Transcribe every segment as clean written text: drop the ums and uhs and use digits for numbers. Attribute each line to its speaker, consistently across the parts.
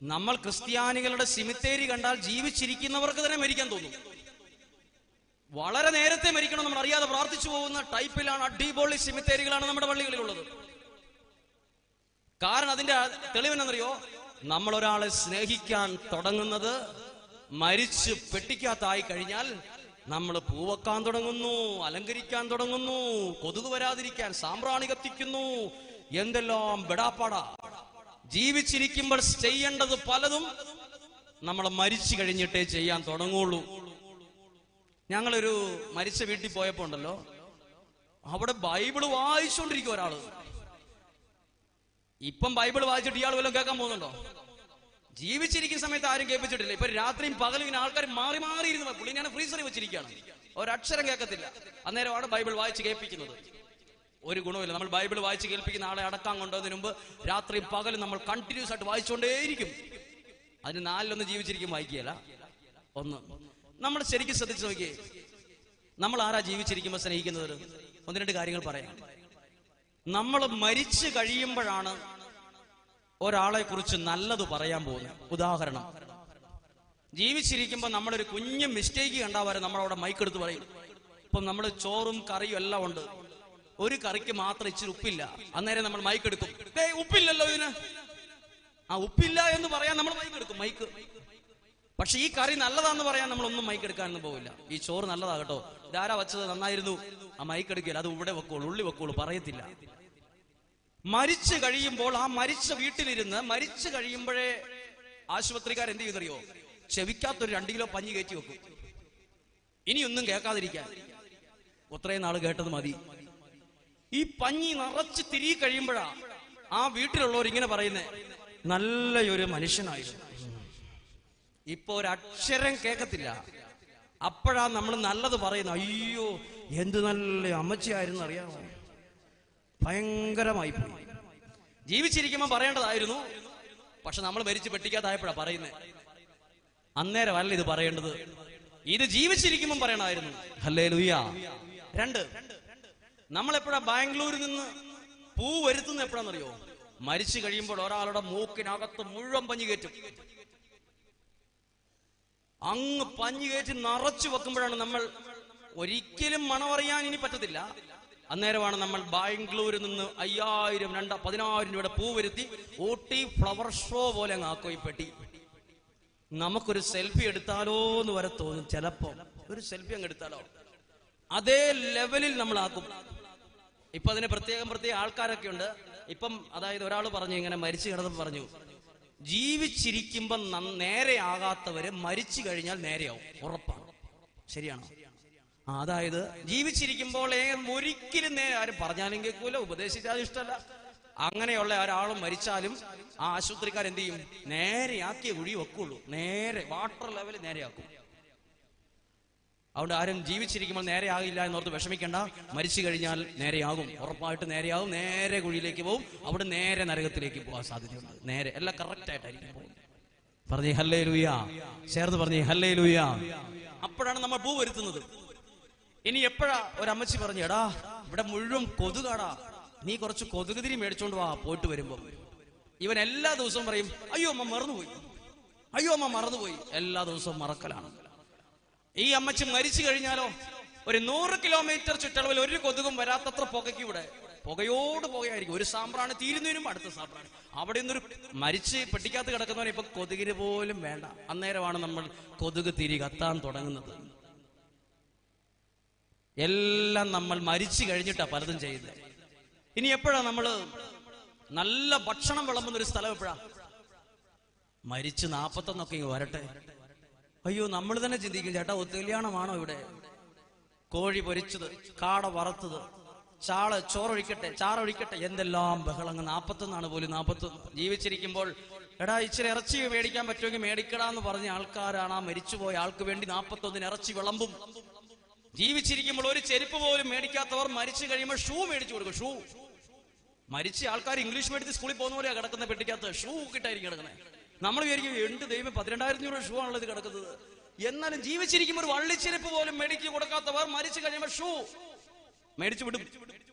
Speaker 1: നമ്മൾ ക്രിസ്ത്യാനികളുടെ സിമിത്തേരി കണ്ടാൽ ജീവിച്ചിരിക്കുന്നവർക്ക് തന്നെ മരിക്കാൻ തോന്നും. വളരെ നേരത്തെ മരിക്കണം, നമ്മൾ അറിയാതെ പ്രാർത്ഥിച്ചു പോകുന്ന ടൈപ്പിലാണ്, അടിപൊളി സിമിത്തേരികളാണ് നമ്മുടെ പള്ളികളിലുള്ളത്. കാരണം അതിന്റെ തെളിവെന്നറിയോ? നമ്മൾ ഒരാളെ സ്നേഹിക്കാൻ തുടങ്ങുന്നത് മരിച്ച് പെട്ടിക്കകത്തായി കഴിഞ്ഞാൽ നമ്മൾ പൂവക്കാൻ തുടങ്ങുന്നു, അലങ്കരിക്കാൻ തുടങ്ങുന്നു, കൊതുക് വരാതിരിക്കാൻ സാമ്പ്രാണി കത്തിക്കുന്നു, എന്തെല്ലാം ബെടാപ്പാടാ. ജീവിച്ചിരിക്കുമ്പോൾ ചെയ്യേണ്ടത് പലതും നമ്മൾ മരിച്ചു കഴിഞ്ഞിട്ടേ ചെയ്യാൻ തുടങ്ങുള്ളൂ. ഞങ്ങളൊരു മരിച്ച വീട്ടിൽ പോയപ്പോ ഉണ്ടല്ലോ, അവിടെ ബൈബിള് വായിച്ചുകൊണ്ടിരിക്കും ഒരാള്. ഇപ്പം ബൈബിൾ വായിച്ചിട്ട് ഇയാൾ വല്ലതും കേൾക്കാൻ പോകുന്നുണ്ടോ? ജീവിച്ചിരിക്കുന്ന സമയത്ത് ആരും കേൾപ്പിച്ചിട്ടില്ല. ഇപ്പൊ രാത്രിയും പകലും ഇങ്ങനെ ആൾക്കാർ മാറി മാറി ഇരുന്ന് പുള്ളി ഞാൻ ഫ്രീസറിൽ വെച്ചിരിക്കുകയാണ്, ഒരക്ഷരം കേൾക്കത്തില്ല. അന്നേരമാണ് ബൈബിൾ വായിച്ച് കേൾപ്പിക്കുന്നത്. ഒരു ഗുണമില്ല. നമ്മൾ ബൈബിൾ വായിച്ച് കേൾപ്പിക്കുന്ന ആളെ അടക്കാൻ കൊണ്ടുവന്നതിന് മുമ്പ് രാത്രിയും പകലും നമ്മൾ കണ്ടിന്യൂസ് ആയിട്ട് വായിച്ചുകൊണ്ടേയിരിക്കും. അതിന് നാലിലൊന്ന് ജീവിച്ചിരിക്കും വായിക്കുകയല്ല. ഒന്ന് നമ്മൾ ശരിക്കും ശ്രദ്ധിച്ചു നോക്കിയേ, നമ്മൾ ആരാ ജീവിച്ചിരിക്കുമ്പോൾ സ്നേഹിക്കുന്നത്? ഒന്ന് രണ്ട് കാര്യങ്ങൾ പറയാം. നമ്മൾ മരിച്ചു കഴിയുമ്പോഴാണ് ഒരാളെ കുറിച്ച് നല്ലത് പറയാൻ പോകുന്നത്. ഉദാഹരണം, ജീവിച്ചിരിക്കുമ്പോൾ നമ്മളൊരു കുഞ്ഞു മിസ്റ്റേക്ക് കണ്ടാൽ വരെ നമ്മളവിടെ മൈക്കെടുത്ത് പറയും. ഇപ്പം നമ്മൾ ചോറും കറിയും എല്ലാം ഉണ്ട്, ഒരു കറിക്ക് മാത്രം ഇച്ചിരി ഉപ്പില്ല, അന്നേരം നമ്മൾ മൈക്കെടുക്കും. ഉപ്പില്ലല്ലോ ഇതിന്, ആ ഉപ്പില്ല എന്ന് പറയാൻ നമ്മൾ മൈക്കെടുക്കും, മൈക്ക്. പക്ഷെ ഈ കറി നല്ലതാന്ന് പറയാൻ നമ്മളൊന്നും മൈക്കെടുക്കാനൊന്നും പോവില്ല. ഈ ചോറ് നല്ലതാ കേട്ടോ, ഇതാരാ വച്ചത്, നന്നായിരുന്നു, ആ മൈക്കെടുക്കില്ല, അത് ഇവിടെ വെക്കോളൂ, ഉള്ളി വെക്കോളൂ, പറയത്തില്ല. മരിച്ചു കഴിയുമ്പോൾ ആ മരിച്ച വീട്ടിലിരുന്ന് മരിച്ചു കഴിയുമ്പോഴേ ആശുപത്രിക്കാർ എന്ത് ചെയ്യുന്നറിയോ? ചെവിക്കാത്തൊരു 2 കിലോ പഞ്ഞി കയറ്റി വെക്കും, ഇനിയൊന്നും കേൾക്കാതിരിക്കാൻ. അത്രയും നാള് കേട്ടത് മതി. ഈ പഞ്ഞി നിറച്ച് തിരികെ കഴിയുമ്പോഴാ ആ വീട്ടിലുള്ളവർ ഇങ്ങനെ പറയുന്നേ, നല്ലൊരു മനുഷ്യനായിരുന്നു. ഇപ്പൊ ഒരക്ഷരം കേൾക്കത്തില്ല. അപ്പോഴാ നമ്മൾ നല്ലത് പറയുന്നത്. അയ്യോ എന്ത് നല്ല അമ്മച്ചിയായിരുന്നു അറിയാമോ, ഭയങ്കരമായി പോയി. ജീവിച്ചിരിക്കുമ്പോൾ പറയേണ്ടതായിരുന്നു, പക്ഷെ നമ്മൾ മരിച്ച് പെട്ടിക്കാതായപ്പോഴാ പറയുന്നത്. അന്നേരമല്ല ഇത് പറയേണ്ടത്, ഇത് ജീവിച്ചിരിക്കുമ്പോൾ പറയണമായിരുന്നു. ഹല്ലേലൂയ. 2, നമ്മളെപ്പോഴാ ബാംഗ്ലൂരിൽ നിന്ന് പൂ വരുത്തുന്ന എപ്പോഴാണെന്നറിയോ? മരിച്ചു കഴിയുമ്പോൾ ഒരാളുടെ മൂക്കിനകത്ത് മുഴുവൻ പഞ്ഞി കയറ്റും. അങ്ങ് പഞ്ഞി കയറ്റി നിറച്ചു വെക്കുമ്പോഴാണ് നമ്മൾ, ഒരിക്കലും മണമറിയാൻ ഇനി പറ്റത്തില്ല. അന്നേരമാണ് നമ്മൾ ബാംഗ്ലൂരിൽ നിന്ന് 5000, 10,000 രൂപയുടെ പൂ വരുത്തി ഊട്ടി ഫ്ലവർ ഷോ പോലെ അങ്ങ് ആക്കും ഈ പെട്ടി. നമുക്കൊരു സെൽഫി എടുത്താലോ എന്ന് വരെ തോന്നും. ചിലപ്പോ ഒരു സെൽഫി അങ്ങ് എടുത്താലോ, അതേ ലെവലിൽ നമ്മളാക്കും. ഇപ്പൊ അതിന് പ്രത്യേക ആൾക്കാരൊക്കെ ഉണ്ട്. ഇപ്പം അതായത് ഒരാൾ പറഞ്ഞു, ഇങ്ങനെ മരിച്ചു കിടന്നപ്പോൾ പറഞ്ഞു, ജീവിച്ചിരിക്കുമ്പം നേരെ ആകാത്തവര് മരിച്ചു കഴിഞ്ഞാൽ നേരെയാവും, ഉറപ്പാണ്. ശരിയാണോ? അതായത് ജീവിച്ചിരിക്കുമ്പോൾ ഒരിക്കലും ആരും പറഞ്ഞാലും കേൾക്കൂല, ഉപദേശിച്ചാലും ഇഷ്ടമല്ല. അങ്ങനെയുള്ള ഒരാളും മരിച്ചാലും ആ ആശുപത്രിക്കാർ എന്ത് ചെയ്യും? നേരെയാക്കിയ കുഴി വെക്കുള്ളൂ, നേരെ വാട്ടർ ലെവൽ നേരെയാക്കും. അതുകൊണ്ട് ആരും ജീവിച്ചിരിക്കുമ്പോൾ നേരെ ആകില്ല എന്നോർത്ത് വിഷമിക്കേണ്ട. മരിച്ചു കഴിഞ്ഞാൽ നേരെയാകും, ഉറപ്പായിട്ട് നേരെയാകും. നേരെ കുഴിയിലേക്ക് പോകും, അവിടെ നേരെ നരകത്തിലേക്ക് പോകാൻ സാധ്യതയുണ്ട്. നേരെ എല്ലാം കറക്റ്റ് ആയിട്ടായിരിക്കും പോകും. പറഞ്ഞേ ഹല്ലേലൂയ, ചേർന്ന് പറഞ്ഞേ ഹല്ലേലൂയ. അപ്പോഴാണ് നമ്മൾ പൂ വരുത്തുന്നത്. ഇനി എപ്പോഴാ ഒരമ്മച്ചി പറഞ്ഞു, എടാ ഇവിടെ മുഴുവൻ കൊതുകാടാ, നീ കുറച്ച് കൊതുകുതിരി മേടിച്ചോണ്ട് വാ പോയിട്ട് വരുമ്പോ. ഇവൻ എല്ലാ ദിവസവും പറയും, അയ്യോ അമ്മ മറന്നുപോയി, അയ്യോ അമ്മ മറന്നുപോയി. എല്ലാ ദിവസവും മറക്കലാണ്. ഈ അമ്മച്ചി മരിച്ചു കഴിഞ്ഞാലോ ഒരു 100 കിലോമീറ്റർ ചുറ്റളവിൽ ഒരു കൊതുകും വരാത്തത്ര പുകയ്ക്ക് ഇവിടെ പുകയോട് പുകയായിരിക്കും. ഒരു സാമ്പ്രാണി തീരുന്നതിനും അടുത്ത സാമ്പ്രാണി. അവിടെ നിന്നൊരു മരിച്ച് പെട്ടിക്കകത്ത് കിടക്കുന്നവനെ ഇപ്പൊ കൊതുകിന് പോലും വേണ്ട. അന്നേരമാണ് നമ്മൾ കൊതുക് തിരി കത്താൻ തുടങ്ങുന്നത്. എല്ലാം നമ്മൾ മരിച്ചു കഴിഞ്ഞിട്ടാ പലതും ചെയ്യുന്നത്. ഇനി എപ്പോഴാ നമ്മള് നല്ല ഭക്ഷണം വിളമ്പുന്ന ഒരു സ്ഥലം? എപ്പോഴാ? മരിച്ച് 41 ഇങ്ങ് വരട്ടെ. അയ്യോ, നമ്മൾ തന്നെ ചിന്തിക്കും, ചേട്ടാ കല്യാണമാണോ ഇവിടെ? കോഴി പൊരിച്ചത്, കാട വറുത്തത്, ചോറൊഴിക്കട്ടെ, ചാറൊഴിക്കട്ടെ, എന്തെല്ലാം ബഹളങ്ങൾ. 41 പോലും. 41 ജീവിച്ചിരിക്കുമ്പോൾ എടാ ഇച്ചിരി ഇറച്ചി മേടിക്കാൻ പറ്റുമെങ്കിൽ മേടിക്കടാന്ന് പറഞ്ഞ ആൾക്കാരാണ് ആ മരിച്ചുപോയ ആൾക്ക് വേണ്ടി 41 ഇറച്ചി വിളമ്പും. ജീവിച്ചിരിക്കുമ്പോൾ ഒരു ചെരുപ്പ് പോലും മേടിക്കാത്തവർ മരിച്ചു കഴിയുമ്പോൾ ഷൂ മേടിച്ചു കൊടുക്കും. ഷൂ മരിച്ച ആൾക്കാർ ഇംഗ്ലീഷ് മീഡിയത്തിൽ സ്കൂളിൽ പോകുന്ന പോലെയാണ് കിടക്കുന്ന പെട്ടിക്കകത്ത്. ഷൂ കിട്ടായിരിക്കും കിടക്കുന്നത്. നമ്മൾ വിചാരിക്കും, എന്ത് ദൈവം 12,000 ഷൂ ആണല്ലോ ഇത് കിടക്കുന്നത്. എന്നാലും ജീവിച്ചിരിക്കുമ്പോൾ ഒരു വള്ളിച്ചെരുപ്പ് പോലും മേടിച്ചു കൊടുക്കാത്തവർ മരിച്ചു കഴിയുമ്പോൾ ഷൂ മേടിച്ചു വിടും.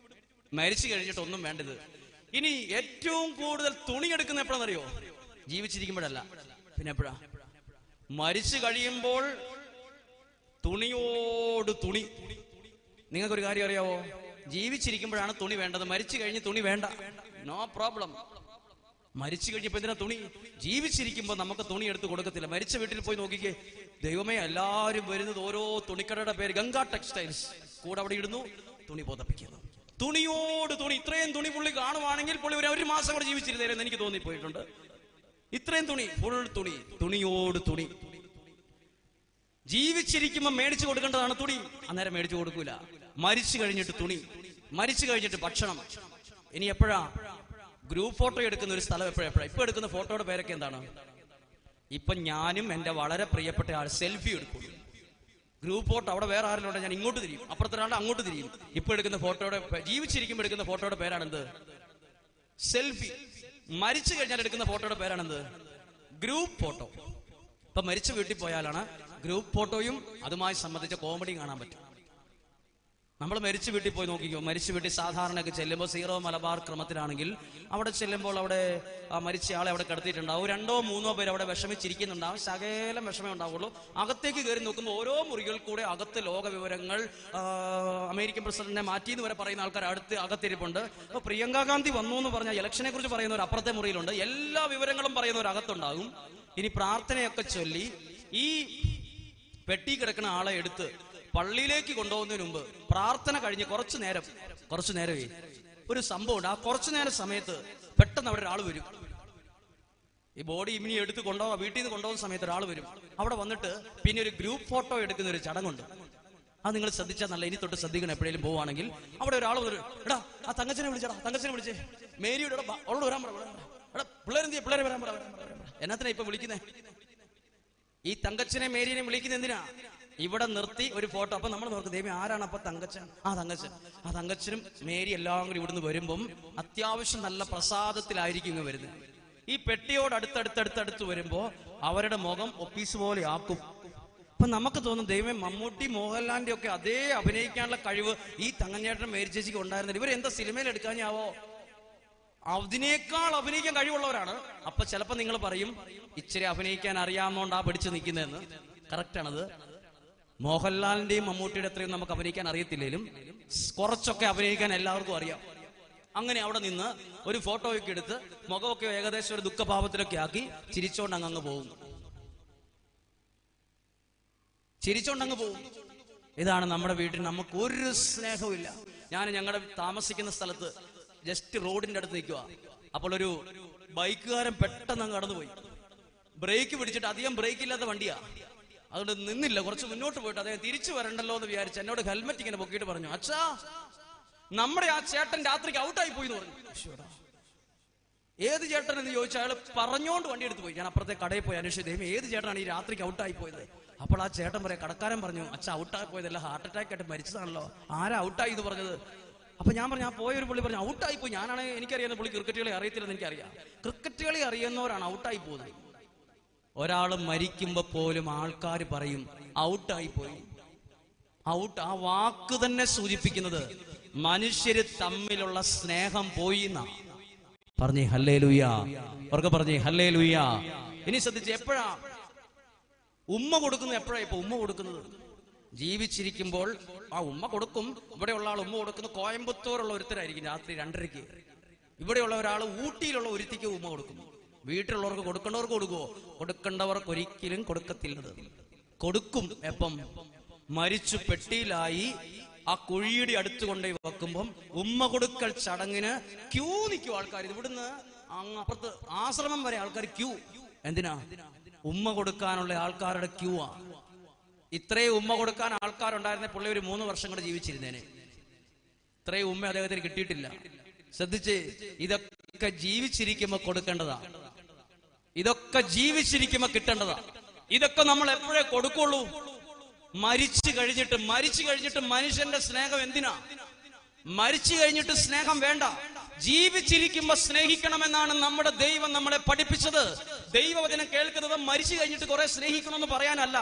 Speaker 1: മരിച്ചു കഴിഞ്ഞിട്ട് ഒന്നും വേണ്ടത്. ഇനി ഏറ്റവും കൂടുതൽ തുണി എടുക്കുന്ന എപ്പോഴാണെന്നറിയോ? ജീവിച്ചിരിക്കുമ്പോഴല്ല. പിന്നെ എപ്പോഴാ? മരിച്ചു കഴിയുമ്പോൾ തുണിയോട് തുണി. നിങ്ങൾക്കൊരു കാര്യം അറിയാവോ? ജീവിച്ചിരിക്കുമ്പോഴാണ് തുണി വേണ്ടത്, മരിച്ചു കഴിഞ്ഞ് തുണി വേണ്ട. No problem. മരിച്ചു കഴിഞ്ഞപ്പോ എന്തിനാ തുണി? ജീവിച്ചിരിക്കുമ്പോ നമുക്ക് തുണി എടുത്ത് കൊടുക്കത്തില്ല. മരിച്ച വീട്ടിൽ പോയി നോക്കിക്കേ, ദൈവമേ, എല്ലാവരും വരുന്നത് ഓരോ തുണിക്കടയുടെ പേര് ഗംഗാ ടെക്സ്റ്റൈൽസ്, കൂടെ അവിടെ ഇടുന്നു, തുണി പുതപ്പിക്കുന്നു. തുണിയോട് തുണി. ഇത്രയും തുണി പുള്ളി കാണുവാണെങ്കിൽ പുള്ളി ഒരു മാസം കൂടെ ജീവിച്ചിരുന്നേരെന്ന് എനിക്ക് തോന്നിപ്പോയിട്ടുണ്ട്. ഇത്രയും തുണി, ഫുൾ തുണി, തുണിയോട് തുണി. ജീവിച്ചിരിക്കുമ്പോ മേടിച്ചു കൊടുക്കേണ്ടതാണ് തുണി, അന്നേരം മേടിച്ചു കൊടുക്കൂല. മരിച്ചു കഴിഞ്ഞിട്ട് തുണി, മരിച്ചു കഴിഞ്ഞിട്ട് ഭക്ഷണം. ഇനി എപ്പോഴാ ഗ്രൂപ്പ് ഫോട്ടോ എടുക്കുന്ന ഒരു സ്ഥലം? എപ്പോഴെപ്പോഴാ? ഇപ്പൊ എടുക്കുന്ന ഫോട്ടോയുടെ പേരൊക്കെ എന്താണ്? ഇപ്പൊ ഞാനും എന്റെ വളരെ പ്രിയപ്പെട്ട ആൾ സെൽഫി എടുക്കും. ഗ്രൂപ്പ് ഫോട്ടോ അവിടെ വേറെ ആരെങ്കിലും ഉണ്ടെങ്കിൽ ഞാൻ ഇങ്ങോട്ട് തിരിയും, അപ്പുറത്തൊരാളുടെ അങ്ങോട്ട് തിരിയും. ഇപ്പൊ എടുക്കുന്ന ഫോട്ടോയുടെ, ജീവിച്ചിരിക്കുമ്പോൾ എടുക്കുന്ന ഫോട്ടോയുടെ പേരാണെന്ത്? സെൽഫി. മരിച്ചു കഴിഞ്ഞാൽ എടുക്കുന്ന ഫോട്ടോയുടെ പേരാണെന്ത്? Group photo. ഇപ്പൊ മരിച്ച വീട്ടിൽ പോയാലാണ് ഗ്രൂപ്പ് ഫോട്ടോയും അതുമായി സംബന്ധിച്ച കോമഡിയും കാണാൻ പറ്റും. നമ്മൾ മരിച്ചു വീട്ടിൽ പോയി നോക്കിക്കോ. മരിച്ചു വീട്ടിൽ സാധാരണയൊക്കെ ചെല്ലുമ്പോൾ സീറോ മലബാർ ക്രമത്തിലാണെങ്കിൽ അവിടെ ചെല്ലുമ്പോൾ അവിടെ മരിച്ച ആളെ അവിടെ കിടത്തിയിട്ടുണ്ടാവും. 2-3 പേര് അവിടെ വിഷമിച്ചിരിക്കുന്നുണ്ടാവും. ശകലം വിഷമേ ഉണ്ടാവുള്ളൂ. അകത്തേക്ക് കയറി നോക്കുമ്പോൾ ഓരോ മുറികൾ കൂടെ അകത്ത് ലോക വിവരങ്ങൾ, അമേരിക്കൻ പ്രസിഡന്റിനെ മാറ്റിയെന്ന് വരെ പറയുന്ന ആൾക്കാർ അകത്തിരിപ്പുണ്ട്. അപ്പൊ പ്രിയങ്ക ഗാന്ധി വന്നു എന്ന് പറഞ്ഞാൽ ഇലക്ഷനെ കുറിച്ച് പറയുന്നവർ അപ്പുറത്തെ മുറിയിലുണ്ട്. എല്ലാ വിവരങ്ങളും പറയുന്നവർ അകത്തുണ്ടാകും. ഇനി പ്രാർത്ഥനയൊക്കെ ചൊല്ലി ഈ പെട്ടി കിടക്കുന്ന ആളെ എടുത്ത് പള്ളിയിലേക്ക് കൊണ്ടുപോകുന്നതിന് മുമ്പ് പ്രാർത്ഥന കഴിഞ്ഞ് കുറച്ചു നേരമേ ഒരു സംഭവം ഉണ്ട്. ആ കുറച്ചു നേരം സമയത്ത് പെട്ടെന്ന് അവിടെ ഒരാൾ വരും. ഈ ബോഡി ഇനി എടുത്ത് കൊണ്ടുപോകാൻ വീട്ടിൽ നിന്ന് കൊണ്ടുപോകുന്ന സമയത്ത് ഒരാൾ വരും. അവിടെ വന്നിട്ട് പിന്നെ ഒരു ഗ്രൂപ്പ് ഫോട്ടോ എടുക്കുന്ന ഒരു ചടങ്ങുണ്ട്. അത് നിങ്ങൾ ശ്രദ്ധിച്ചാൽ നല്ല. ഇനി തൊട്ട് ശ്രദ്ധിക്കണം. എപ്പോഴേലും പോവുകയാണെങ്കിൽ അവിടെ ഒരാൾ വരും. എടാ, ആ തങ്കച്ചനെ വിളിച്ചടാ, തങ്കച്ചനെ വിളിച്ചേ, മേരിയുടെ അവളോട് വരാൻ പറ, എടാ പിള്ളേരെന്തിയാ, പിള്ളേരെ വരാൻ പറ. എന്നാത്തിനാ ഇപ്പൊ വിളിക്കുന്നേ? ഈ തങ്കച്ചനെ മേരിനെ വിളിക്കുന്നത് എന്തിനാ? ഇവിടെ നിർത്തി ഒരു ഫോട്ടോ. അപ്പൊ നമ്മൾ നോക്കും, ദേവി ആരാണ് അപ്പൊ? തങ്കച്ചൻ. ആ തങ്കച്ചനും മേരി എല്ലാം കൂടി ഇവിടുന്ന് വരുമ്പം അത്യാവശ്യം നല്ല പ്രസാദത്തിലായിരിക്കും ഇങ്ങ് വരുന്നത്. ഈ പെട്ടിയോട് അടുത്തടുത്ത് വരുമ്പോ അവരുടെ മുഖം ഒപ്പീസ് പോലെ ആക്കും. അപ്പൊ നമുക്ക് തോന്നും, ദൈവമേ, മമ്മൂട്ടി മോഹൻലാലിന്റെ ഒക്കെ അതേ അഭിനയിക്കാനുള്ള കഴിവ് ഈ തങ്കച്ചേട്ടൻ മേരി ചേച്ചിക്ക് ഉണ്ടായിരുന്നില്ല. ഇവരെന്താ സിനിമയിൽ എടുക്കാഞ്ഞാവോ? അതിനേക്കാൾ അഭിനയിക്കാൻ കഴിവുള്ളവരാണ്. അപ്പൊ ചിലപ്പോ നിങ്ങൾ പറയും, ഇച്ചിരി അഭിനയിക്കാൻ അറിയാവുന്നോണ്ടാ പിടിച്ചു നിൽക്കുന്നതെന്ന്. കറക്റ്റാണത്. മോഹൻലാലിന്റെയും മമ്മൂട്ടിയുടെ അത്രയും നമുക്ക് അഭിനയിക്കാൻ അറിയത്തില്ലേലും കുറച്ചൊക്കെ അഭിനയിക്കാൻ എല്ലാവർക്കും അറിയാം. അങ്ങനെ അവിടെ നിന്ന് ഒരു ഫോട്ടോയൊക്കെ എടുത്ത് മുഖമൊക്കെ ഏകദേശം ഒരു ദുഃഖഭാവത്തിലൊക്കെ ആക്കി ചിരിച്ചോണ്ടങ്ങ് പോകും. ഇതാണ് നമ്മുടെ വീട്ടിൽ നമുക്ക് ഒരു സ്നേഹവും ഇല്ല. ഞാൻ ഞങ്ങളുടെ താമസിക്കുന്ന സ്ഥലത്ത് ജസ്റ്റ് റോഡിന്റെ അടുത്ത് നിൽക്കുക. അപ്പോൾ ഒരു ബൈക്കുകാരൻ പെട്ടെന്ന് അങ്ങ് കടന്നുപോയി. ബ്രേക്ക് പിടിച്ചിട്ട്, അധികം ബ്രേക്ക് ഇല്ലാത്ത വണ്ടിയാ, അതുകൊണ്ട് നിന്നില്ല. കുറച്ച് മുന്നോട്ട് പോയിട്ട് അദ്ദേഹം തിരിച്ചു വരണ്ടല്ലോ എന്ന് വിചാരിച്ച് എന്നോട് ഹെൽമെറ്റ് ഇങ്ങനെ പൊക്കിയിട്ട് പറഞ്ഞു, അച്ഛാ, നമ്മുടെ ആ ചേട്ടൻ രാത്രിക്ക് ഔട്ടായി പോയി എന്ന് പറഞ്ഞു. ഏത് ചേട്ടൻ എന്ന് ചോദിച്ചാൽ അയാൾ പറഞ്ഞോണ്ട് വണ്ടി എടുത്ത് പോയി. ഞാൻ അപ്പുറത്തെ കടയിൽ പോയി അന്വേഷിച്ചു, ദൈവം ഏത് ചേട്ടനാണ് ഈ രാത്രിക്ക് ഔട്ടായി പോയത്? അപ്പോൾ ആ ചേട്ടൻ പറയാം, കടക്കാരൻ പറഞ്ഞു, അച്ഛാ, ഔട്ടായി പോയതല്ല, ഹാർട്ട് അറ്റാക്ക് ആയിട്ട് മരിച്ചതാണല്ലോ. ആരാ ഔട്ടായി എന്ന് പറഞ്ഞത്? അപ്പൊ ഞാൻ പറഞ്ഞു, ആ പോയൊരു പുള്ളി പറഞ്ഞു ഔട്ടായി പോയി. ഞാനാണെങ്കിൽ എനിക്കറിയാവുന്ന പുള്ളി ക്രിക്കറ്റ് കളി അറിയത്തില്ലെന്ന് എനിക്കറിയാം. ക്രിക്കറ്റ് കളി അറിയുന്നവരാണ് ഔട്ടായി പോകുന്നത്. ഒരാൾ മരിക്കുമ്പോ പോലും ആൾക്കാർ പറയും ഔട്ടായി പോയി. ഔട്ട്, ആ വാക്ക് തന്നെ സൂചിപ്പിക്കുന്നത് മനുഷ്യര് തമ്മിലുള്ള സ്നേഹം പോയി എന്നാ. പറഞ്ഞേ ഹല്ലേലൂയ, അവർക്ക് പറഞ്ഞേ ഹല്ലേലൂയ. ഇനി ശ്രദ്ധിച്ച്, എപ്പോഴാ ഉമ്മ കൊടുക്കുന്നത്? എപ്പോഴാ ഇപ്പൊ ഉമ്മ കൊടുക്കുന്നത്? ജീവിച്ചിരിക്കുമ്പോൾ ആ ഉമ്മ കൊടുക്കും. ഇവിടെയുള്ള ആൾ ഉമ്മ കൊടുക്കുന്നത് കോയമ്പത്തൂരുള്ള ഒരുത്തരായിരിക്കും രാത്രി 2:30. ഇവിടെയുള്ള ഒരാൾ ഊട്ടിയിലുള്ള ഒരുത്തിക്ക് ഉമ്മ കൊടുക്കും. വീട്ടിലുള്ളവർക്ക് കൊടുക്കേണ്ടവർക്ക് കൊടുക്കുവോ? കൊടുക്കേണ്ടവർക്ക് ഒരിക്കലും കൊടുക്കത്തില്ലത്. കൊടുക്കും എപ്പം? മരിച്ചു പെട്ടിയിലായി ആ കുഴിയുടെ അടുത്ത് കൊണ്ടുപോയി വെക്കുമ്പം ഉമ്മ കൊടുക്കൽ ചടങ്ങിന് ക്യൂ നിൽക്കും ആൾക്കാർ. ഇവിടുന്ന് അങ്ങ് അപ്പുറത്ത് ആശ്രമം വരെ ആൾക്കാർ ക്യൂ. എന്തിനാ? ഉമ്മ കൊടുക്കാനുള്ള ആൾക്കാരുടെ ക്യൂ ആ. ഇത്രയും ഉമ്മ കൊടുക്കാൻ ആൾക്കാരുണ്ടായിരുന്ന പുള്ളി ഒരു 3 വർഷം കൂടെ ജീവിച്ചിരുന്നേനെ. ഇത്രയും ഉമ്മ അദ്ദേഹത്തിന് കിട്ടിയിട്ടില്ല. ശ്രദ്ധിച്ച്, ഇതൊക്കെ ജീവിച്ചിരിക്കുമ്പോ കൊടുക്കേണ്ടതാ. ഇതൊക്കെ ജീവിച്ചിരിക്കുമ്പോ കിട്ടേണ്ടതാ. ഇതൊക്കെ നമ്മൾ എപ്പോഴേ കൊടുക്കുള്ളൂ? മരിച്ചു കഴിഞ്ഞിട്ട് മനുഷ്യന്റെ സ്നേഹം എന്തിനാ? മരിച്ചു കഴിഞ്ഞിട്ട് സ്നേഹം വേണ്ട. ജീവിച്ചിരിക്കുമ്പോ സ്നേഹിക്കണമെന്നാണ് നമ്മുടെ ദൈവം നമ്മളെ പഠിപ്പിച്ചത്. ദൈവവചനം കേൾക്കുന്നത് മരിച്ചു കഴിഞ്ഞിട്ട് കുറെ സ്നേഹിക്കണമെന്ന് പറയാനല്ല,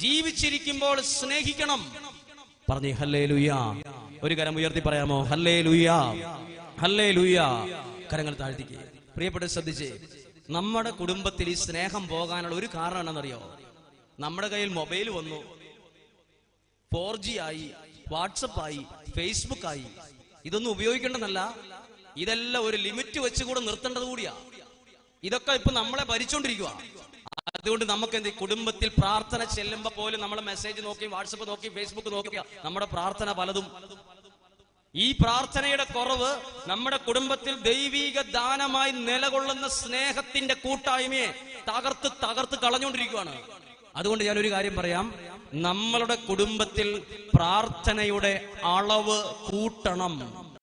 Speaker 1: ജീവിച്ചിരിക്കുമ്പോൾ സ്നേഹിക്കണം. പറഞ്ഞേ ഹല്ലേലൂയ. ഒരു കരം ഉയർത്തി പറയാമോ? Hallelujah, hallelujah. കരങ്ങൾ താഴ്ത്തിക്ക്. പ്രിയപ്പെട്ട ശ്രദ്ധിച്ചേ, നമ്മുടെ കുടുംബത്തിൽ ഈ സ്നേഹം പോകാനുള്ള ഒരു കാരണം എന്താണെന്നറിയോ? നമ്മുടെ കയ്യിൽ മൊബൈൽ വന്നു, 4G ആയി, വാട്സപ്പ് ആയി, ഫേസ്ബുക്ക് ആയി. ഇതൊന്നും ഉപയോഗിക്കേണ്ടതല്ല, ഇതെല്ലാം ഒരു ലിമിറ്റ് വെച്ചുകൂടെ നിർത്തേണ്ടത് കൂടിയാ. ഇതൊക്കെ ഇപ്പൊ നമ്മളെ ഭരിച്ചോണ്ടിരിക്കുക. അതുകൊണ്ട് നമുക്ക് എന്ത്, കുടുംബത്തിൽ പ്രാർത്ഥന ചെല്ലുമ്പോ പോലും നമ്മളെ മെസ്സേജ് നോക്കി, വാട്സപ്പ് നോക്കി, ഫേസ്ബുക്ക് നോക്കിയാ നമ്മുടെ പ്രാർത്ഥന പലതും. ഈ പ്രാർത്ഥനയുടെ കുറവ് നമ്മുടെ കുടുംബത്തിൽ ദൈവിക ദാനമായി നിലകൊള്ളുന്ന സ്നേഹത്തിന്റെ കൂട്ടായ്മയെ തകർത്ത് കളഞ്ഞുകൊണ്ടിരിക്കുകയാണ്. അതുകൊണ്ട് ഞാനൊരു കാര്യം പറയാം, നമ്മളുടെ കുടുംബത്തിൽ പ്രാർത്ഥനയുടെ അളവ് കൂട്ടണം.